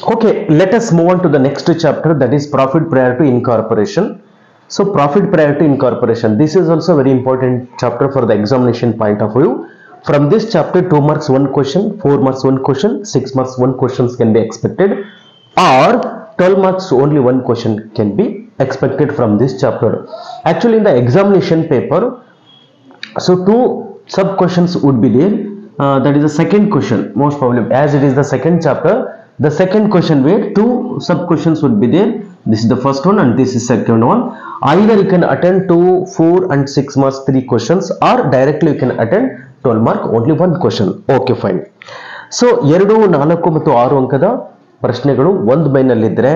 Okay, let us move on to the next chapter, that is profit prior to incorporation. So profit prior to incorporation, this is also very important chapter for the examination point of view. From this chapter, 2 marks 1 question, 4 marks 1 question, 6 marks 1 questions can be expected, or 12 marks only 1 question can be expected from this chapter. Actually, in the examination paper, so two sub questions would be there. That is the second question, most probably, as it is the second chapter. The second question where two sub questions would be there. This is the first one and this is second one. Either you can attend 2, 4 and 6 marks 3 questions, or directly you can attend 12 mark only 1 question. Okay, fine. So 2, 4 ಮತ್ತು 6 ಅಂಕದ ಪ್ರಶ್ನೆಗಳು ಒಂದು ಮೈನಲ್ಲಿದ್ದರೆ,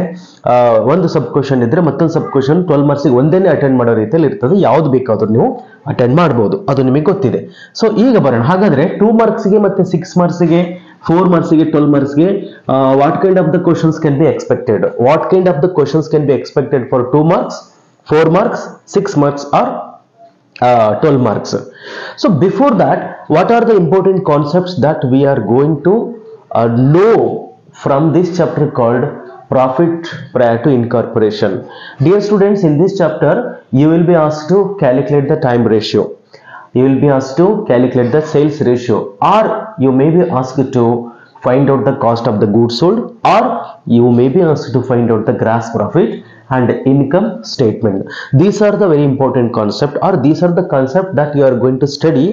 ಒಂದು sub question ಇದ್ರೆ ಮತ್ತೊಂದು sub question 12 ಮಾರ್ಕ್ಸಿಗೆ ಒಂದೇನೆ attend ಮಾಡೋ ರೀತಿಯಲ್ಲಿ ಇರ್ತದೆ. ಯಾವ್ದು ಬೇಕಾದ್ರೂ ನೀವು ಅಟೆಂಡ್ ಮಾಡಬಹುದು, ಅದು ನಿಮಗೆ ಗೊತ್ತಿದೆ. ಸೊ ಈಗ ಬರೋಣ. ಹಾಗಾದ್ರೆ 2 ಮಾರ್ಕ್ಸ್ಗೆ ಮತ್ತೆ 6 ಮಾರ್ಕ್ಸ್ಗೆ 4 ಮಾರ್ಕ್ಸ್ಗೆ 12 ಮಾರ್ಕ್ಸ್ಗೆ what kind of the questions can be expected? What kind of the questions can be expected for 2 marks, 4 marks, 6 marks or 12 marks? So before that, what are the important concepts that we are going to know from this chapter called profit prior to incorporation? Dear students, in this chapter you will be asked to calculate the time ratio, you will be asked to calculate the sales ratio, or you may be asked to find out the cost of the goods sold, or you may be asked to find out the gross profit and income statement. These are the very important concept, or these are the concept that you are going to study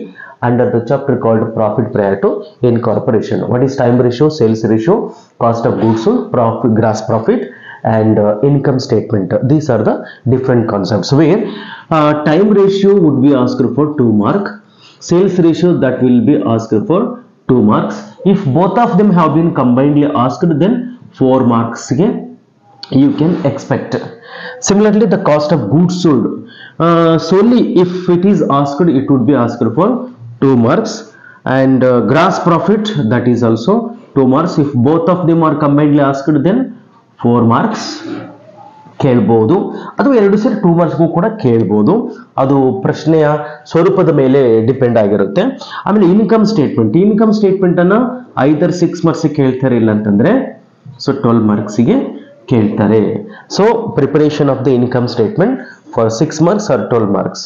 under the chapter called profit prior to incorporation. What is time ratio, sales ratio, cost of goods sold, profit, gross profit and income statement? These are the different concepts where time ratio would be asked for 2 mark, sales ratio that will be asked for 2 marks. If both of them have been combinedly asked, then 4 marks you can expect. Similarly, the cost of goods sold, solely if it is asked, it would be asked for 2 marks, and gross profit, that is also 2 marks. If both of them are combinedly asked, then 4 marks ಕೇಳಬಹುದು. ಅದು ಎರಡು ಸೇರಿ 2 ಮಾರ್ಕ್ಸ್ಗೂ ಕೂಡ ಕೇಳಬಹುದು. ಅದು ಪ್ರಶ್ನೆಯ ಸ್ವರೂಪದ ಮೇಲೆ ಡಿಪೆಂಡ್ ಆಗಿರುತ್ತೆ. ಆಮೇಲೆ ಇನ್ಕಮ್ ಸ್ಟೇಟ್ಮೆಂಟ್, ಇನ್ಕಮ್ ಸ್ಟೇಟ್ಮೆಂಟ್ ಅನ್ನ ಐದರ್ 6 ಮಾರ್ಕ್ಸ್ ಕೇಳ್ತಾರೆ, ಇಲ್ಲ ಅಂತಂದ್ರೆ ಸೊ 12 ಮಾರ್ಕ್ಸ್ಗೆ ಕೇಳ್ತಾರೆ. So preparation of the income statement for 6 marks or 12 marks.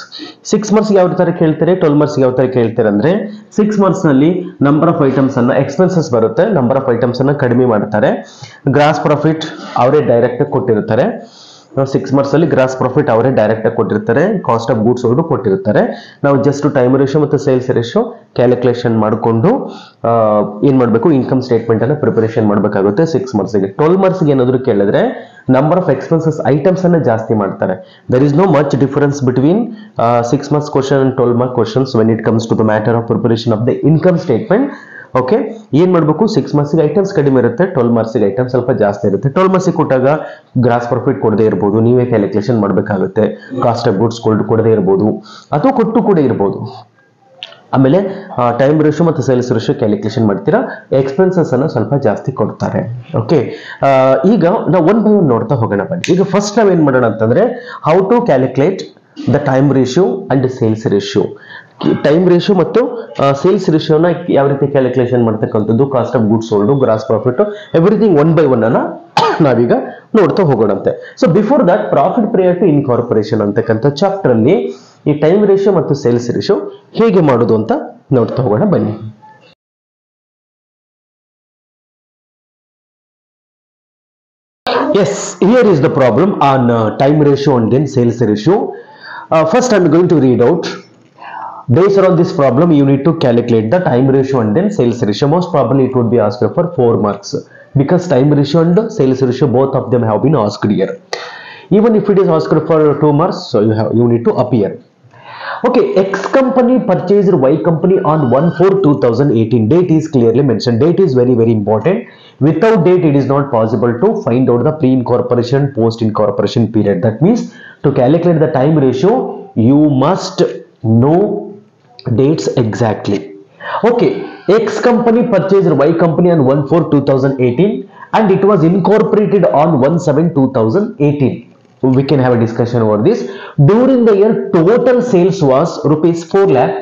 6 marks ಯಾವ ತರ ಕೇಳ್ತಾರೆ, 12 marks ಯಾವ ತರ ಕೇಳ್ತಾರೆ ಅಂದ್ರೆ, 6 marks ನಲ್ಲಿ ನಂಬರ್ ಆಫ್ ಐಟಮ್ಸ್ ಅನ್ನ, ಎಕ್ಸ್ಪೆನ್ಸಸ್ ಬರುತ್ತೆ, ನಂಬರ್ ಆಫ್ ಐಟಮ್ಸ್ ಅನ್ನ ಕಡಿಮೆ ಮಾಡ್ತಾರೆ. ಗ್ರಾಸ್ ಪ್ರಾಫಿಟ್ ಅವರೇ ಡೈರೆಕ್ಟ್ ಆಗಿ ಕೊಟ್ಟಿರ್ತಾರೆ. 6 marks ಅಲ್ಲಿ ಗ್ರಾಸ್ ಪ್ರಾಫಿಟ್ ಅವರೇ ಡೈರೆಕ್ಟ್ ಆಗಿ ಕೊಟ್ಟಿರ್ತಾರೆ, ಕಾಸ್ಟ್ ಆಫ್ ಗೂಡ್ಸ್ ಸೋಲ್ಡ್ ಕೊಟ್ಟಿರ್ತಾರೆ. ನಾವು ಜಸ್ಟ್ ಟೈಮ್ ರೇಷಿಯೋ ಮತ್ತು ಸೇಲ್ಸ್ ರೇಷಿಯೋ ಕ್ಯಾಲ್ಕುಲೇಷನ್ ಮಾಡಿಕೊಂಡು ಏನ್ ಮಾಡಬೇಕು, ಇನ್ಕಮ್ ಸ್ಟೇಟ್ಮೆಂಟ್ ಅನ್ನ ಪ್ರಿಪರೇಷನ್ ಮಾಡಬೇಕಾಗುತ್ತೆ 6 ಮಾರ್ಕ್ಸ್ಗೆ. 12 ಮಾರ್ಕ್ಸ್ಗೆ ಏನಾದ್ರು ಕೇಳಿದ್ರೆ ನಂಬರ್ ಆಫ್ ಎಕ್ಸ್ಪೆನ್ಸಸ್ ಐಟಮ್ಸ್ ಅನ್ನ ಜಾಸ್ತಿ ಮಾಡ್ತಾರೆ. There is no much difference between 6 marks question and 12 mark questions when it comes to the matter of preparation of the income statement. Okay, ಏನ್ ಮಾಡಬೇಕು, 6 ಮಾರ್ಕ್ಸ್ಗೆ items ಕಡಿಮೆ ಇರುತ್ತೆ, 12 ಮಾರ್ಕ್ಸ್ಗೆ ಐಟಮ್ಸ್ ಸ್ವಲ್ಪ ಜಾಸ್ತಿ ಇರುತ್ತೆ. 12 ಮಾರ್ಕ್ಸ್ಗೆ ಕೊಟ್ಟಾಗ ಗ್ರಾಸ್ ಪ್ರಾಫಿಟ್ ಕೊಡದೇ ಇರಬಹುದು, ನೀವೇ ಕ್ಯಾಲ್ಕುಲೇಷನ್ ಮಾಡಬೇಕಾಗುತ್ತೆ. ಕಾಸ್ಟ್ ಆಫ್ ಗೂಡ್ಸ್ ಕೊಡದೇ ಇರಬಹುದು ಅಥವಾ ಕೊಟ್ಟು ಕೂಡ ಇರಬಹುದು. ಆಮೇಲೆ ಟೈಮ್ ರೇಷಿಯೋ ಮತ್ತು ಸೇಲ್ಸ್ ರೇಷಿಯೋ ಕ್ಯಾಲ್ಕುಲೇಷನ್ ಮಾಡ್ತೀರಾ, ಎಕ್ಸ್ಪೆನ್ಸಸ್ ಅನ್ನ ಸ್ವಲ್ಪ ಜಾಸ್ತಿ ಕೊಡ್ತಾರೆ. ಓಕೆ, ಈಗ ನಾವು ಒನ್ ಬೈ ಒನ್ ನೋಡ್ತಾ ಹೋಗೋಣ ಬನ್ನಿ. ಈಗ ಫಸ್ಟ್ ನಾವೇನ್ ಮಾಡೋಣ ಅಂತಂದ್ರೆ, how to calculate the time ratio and sales ratio. Time ratio ಮತ್ತು ಸೇಲ್ಸ್ ರೇಷಿಯೋನ ಯಾವ ರೀತಿ ಕ್ಯಾಲ್ಕುಲೇಷನ್ ಮಾಡ್ತಕ್ಕಂಥದ್ದು, cost of goods sold, gross profit, everything one by one ಅನ್ನ ನಾವೀಗ ನೋಡ್ತಾ ಹೋಗೋಣಂತೆ. So before that, profit prior to incorporation ಅಂತಕ್ಕಂಥ ಚಾಪ್ಟರ್ ಅಲ್ಲಿ ಈ ಟೈಮ್ ರೇಷಿಯೋ ಮತ್ತು ಸೇಲ್ಸ್ ರೇಷಿಯೋ ಹೇಗೆ ಮಾಡೋದು ಅಂತ ನೋಡ್ತಾ ಹೋಗೋಣ ಬನ್ನಿ. Yes, here is the problem on time ratio and then sales ratio. First I'm going to read out. Based on this problem, you need to calculate the time ratio and then sales ratio. Most probably it would be asked for 4 marks because time ratio and sales ratio, both of them have been asked here. Even if it is asked for 2 marks, so you need to appear. Okay, X company purchased Y company on 1/4/2018. Date is clearly mentioned. Date is very important. Without date, it is not possible to find out the pre-incorporation, post-incorporation period. That means to calculate the time ratio, you must know dates exactly. Okay, X company purchased Y company on 1/4/2018 and it was incorporated on 1/7/2018. We can have a discussion over this. During the year, total sales was rupees 4 lakh.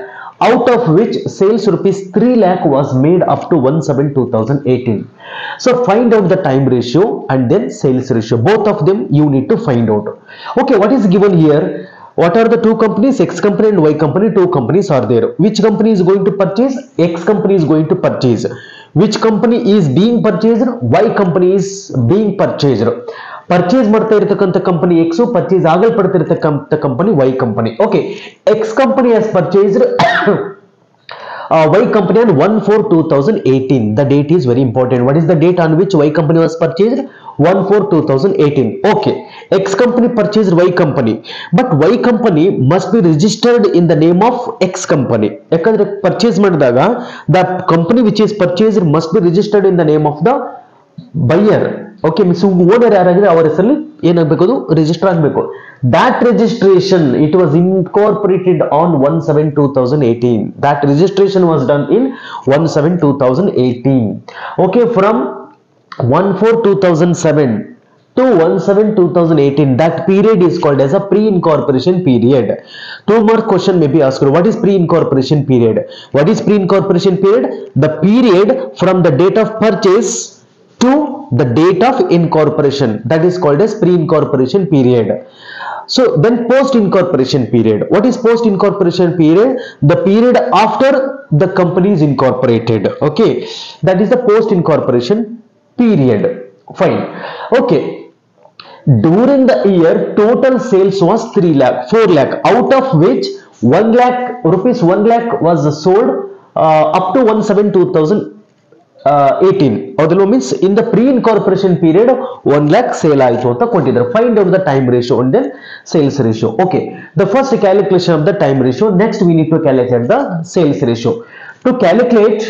out of which sales rupees 3 lakh was made up to 1/7/2018. So find out the time ratio and then sales ratio. Both of them you need to find out. Okay, what is given here? What are the two companies? X company and Y company. Two companies are there. Which company is going to purchase? X company is going to purchase. Which company is being purchased? Y company is being purchased. Purchase ಮಾಡ್ತಾ ಇರತಕ್ಕಂಥ company X, purchase ಆಗಲ್ಪಡ್ತಿರತಕ್ಕಂಥ company Y company. Okay, X company has purchased Y company on 1/4/2018. The date is very important. What is the date on which Y company was purchased? 1/4/2018. Okay, X company purchased Y company, but Y company must be registered in the name of X company. ಯಾಕಂದ್ರೆ purchase ಮಾಡಿದಾಗ the company which is purchased must be registered in the name of the buyer. Okay, miss owner ಯಾರಾಗಿದೆ ಅವರ ಹೆಸರಲ್ಲಿ ಏನಾಗಬೇಕು, ಅದು register ಆಗಬೇಕು. That registration, it was incorporated on 1/7/2018. That registration was done in 1/7/2018. Okay, from 1/4/2007 to 1/7/2018, that period is called as a pre-incorporation period. Two more question may be asked. What is pre-incorporation period? What is pre-incorporation period? The period from the date of purchase to the date of incorporation, that is called as pre-incorporation period. So then post-incorporation period. What is post-incorporation period? The period after the company is incorporated. Okay, that is the post-incorporation period. Fine. Okay, during the year total sales was 3 lakh, 4 lakh, out of which 1 lakh rupees 1 lakh was sold up to 1/7/2018. ಅದನ್ನು means in the pre incorporation period 1 lakh sale ಆಯಿತು ಅಂತ ಕೊಟ್ಟಿದ್ದಾರೆ. Find out the time ratio and then sales ratio. Okay, the first calculation of the time ratio. Next we need to calculate the sales ratio. To calculate,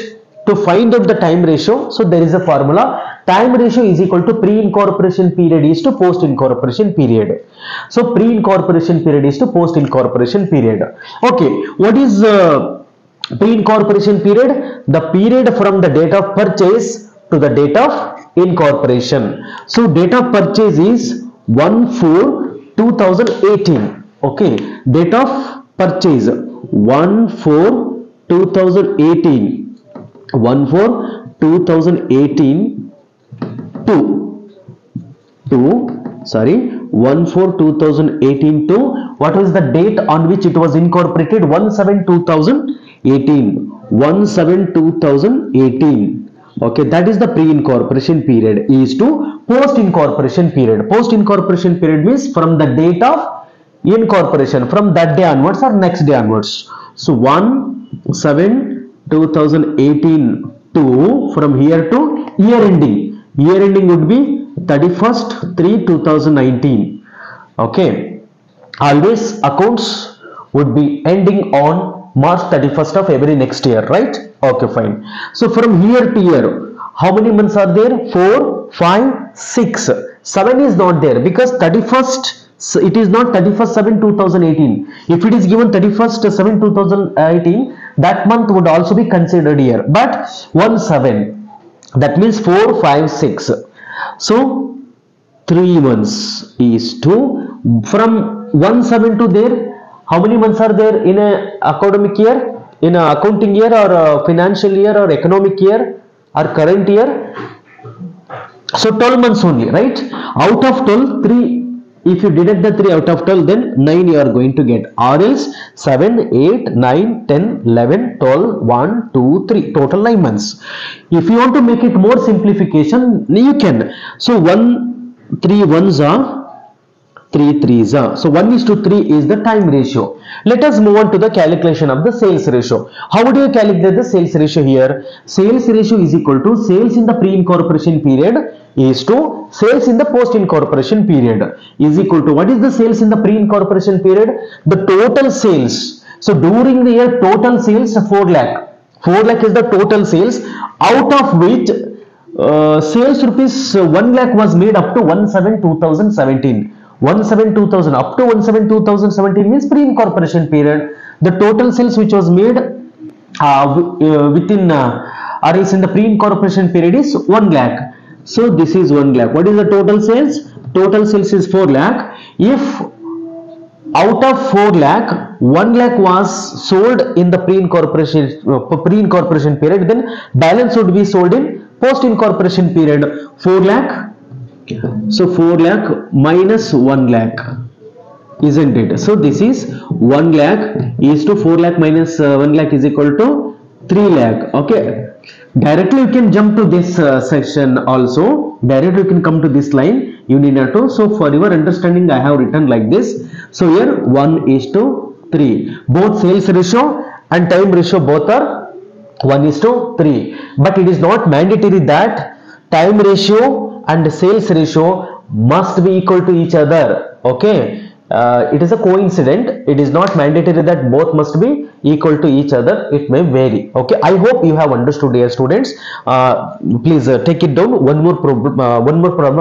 to find out the time ratio, so there is a formula. Time ratio is equal to pre-incorporation period is to post-incorporation period. So pre-incorporation period is to post-incorporation period. Okay, what is pre-incorporation period? The period from the date of purchase to the date of incorporation. So date of purchase is 1/4/2018. Okay, date of purchase 1/4/2018. 1/4/2018 to 1/4/2018 to what was the date on which it was incorporated? 1/7/2018. 1/7/2018. Okay, that is the pre-incorporation period. Is to post-incorporation period. Post-incorporation period means from the date of incorporation, from that day onwards or next day onwards. So 1/7/2018 to from here to year ending. Year ending would be 31/3/2019. Okay, always accounts would be ending on March 31st of every next year, right? Okay, fine. So from year to year, how many months are there? 4, 5, 6. 7 is not there because 31st, it is not 31/7/2018. If it is given 31/7/2018, that month would also be considered here. But 1/7, that means 4, 5, 6. So 3 months is to from 1/7 to there. How many months are there in a academic year, in a accounting year, or a financial year, or economic year, or current year? So 12 months only, right? Out of 12, 3. If you deduct the 3 out of 12, then 9 you are going to get, or else 7, 8, 9, 10, 11, 12, 1, 2, 3, total 9 months. If you want to make it more simplification, you can. So 1, 3 ones are 3 3s are. So 1:3 is the time ratio. Let us move on to the calculation of the sales ratio. How do you calculate the sales ratio here? Sales ratio is equal to sales in the pre-incorporation period is to sales in the post-incorporation period is equal to, what is the sales in the pre-incorporation period? The total sales. So during the year total sales 4 lakh. 4 lakh is the total sales, out of which sales rupees 1 lakh was made up to 1/7/2017. 1/7/2000 up to 1/7/2017 means pre-incorporation period. The total sales which was made within or is in the pre-incorporation period is 1 lakh. So this is 1 lakh. What is the total sales? Total sales is 4 lakh. If Out of 4 lakh, 1 lakh was sold in the pre-incorporation period, then balance would be sold in post-incorporation period. 4 lakh, so 4 lakh minus 1 lakh, isn't it? So this is 1 lakh is to 4 lakh minus 1 lakh is equal to 3 lakh. Okay, directly you can jump to this section also. Directly you can come to this line. You need not to. So for your understanding, I have written like this. So here 1:3. Both sales ratio and time ratio both are 1:3. But it is not mandatory that time ratio and sales ratio must be equal to each other. Okay. It is a coincidence. It is not mandatory that both must be equal to each other. It may vary. Okay, I hope you have understood, dear students. Please take it down. One more problem I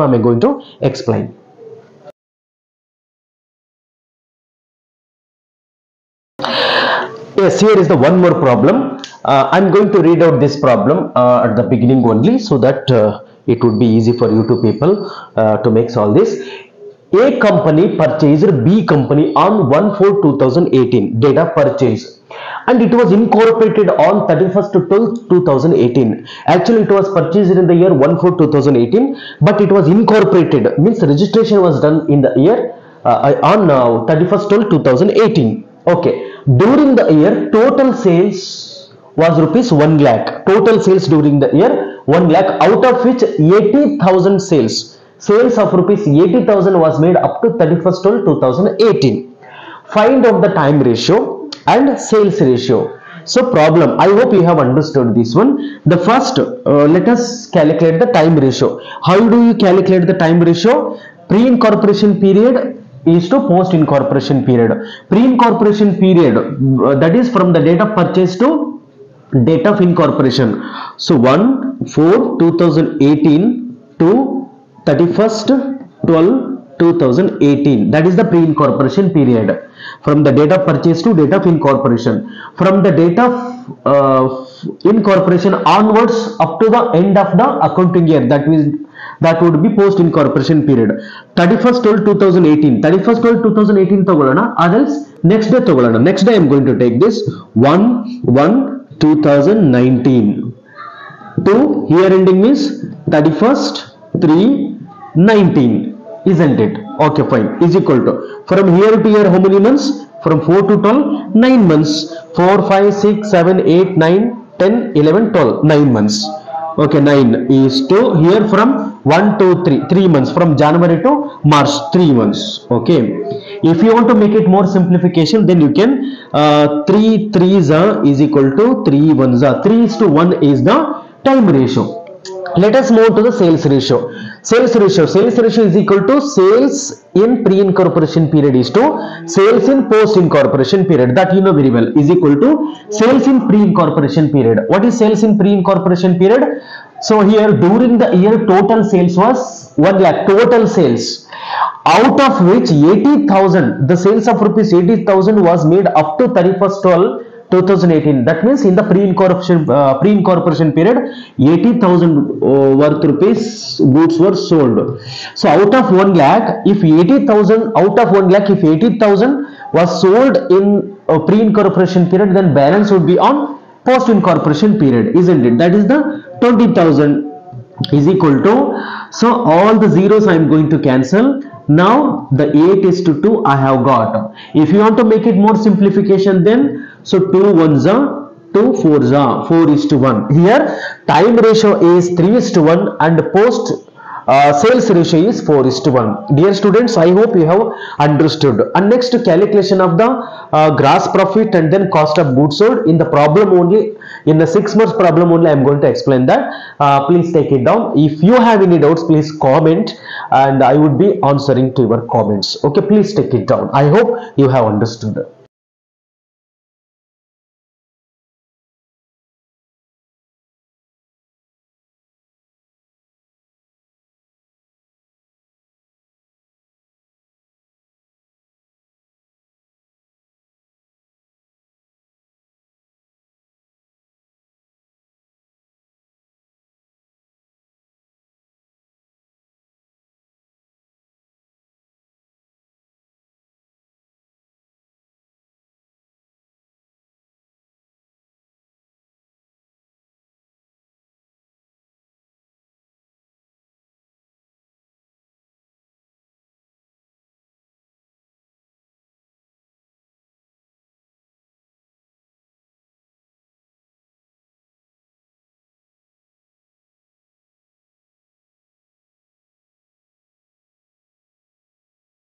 am going to explain. Yes, here is the one more problem. I am going to read out this problem at the beginning only, so that it would be easy for you two people to make solve this. A company purchased B company on 1/4/2018, date of purchase, and it was incorporated on 31st/12/2018. Actually, it was purchased in the year 1/4/2018, but it was incorporated, means registration was done in the year on 31st/12/2018. Okay, during the year, total sales was rupees 1 lakh. Total sales during the year 1 lakh, out of which 80,000 sales of rupees 80,000 was made up to 31st/12/2018. Find out the time ratio and sales ratio. So problem, I hope you have understood this one. The first, let us calculate the time ratio. How do you calculate the time ratio? Pre-incorporation period is to post-incorporation period. Pre-incorporation period, that is from the date of purchase to date of incorporation. So 1/4/2018 to 31st/12/2018, that is the pre-incorporation period. From the date of purchase to date of incorporation. From the date of incorporation onwards up to the end of the accounting year, that would be post-incorporation period. 31st/12/2018, 31st/12/2018 togolana, others next day togolana. Next day I am going to take this 1/1/2019 to here ending means 31st/3/19, isn't it? Okay, fine, is equal to, from here to here how many months? From 4 to 12, 9 months. 4, 5, 6, 7, 8, 9, 10, 11, 12, 9 months. Okay, 9 is to here from 1 to 3 months, from January to March, 3 months. Okay, if you want to make it more simplification, then you can 3 3s is equal to 3 1s. 3:1 is the time ratio. Let us move to the sales ratio. Sales ratio is equal to sales in pre-incorporation period is to sales in post-incorporation period, that you know very well, is equal to sales in pre-incorporation period. What is sales in pre-incorporation period? So here during the year total sales was 1 lakh, total sales, out of which 80,000, the sales of rupees 80,000 was made up to 31st/12/2018. That means in the pre-incorporation period 80,000 worth rupees goods were sold. So out of 1 lakh, if 80,000 was sold in a pre-incorporation period, then balance would be on post-incorporation period, isn't it? That is the 20,000 is equal to, so all the zeros I am going to cancel. Now the 8:2 I have got. If you want to make it more simplification, then so 2 1s are 2 4s are 4:1. Here time ratio is 3:1 and post sales ratio is 4:1. Dear students, I hope you have understood. And next, calculation of the gross profit and then cost of goods sold. In the problem only, in the 6 months problem only, I am going to explain that. Please take it down. If you have any doubts, please comment and I would be answering to your comments. Okay, please take it down. I hope you have understood.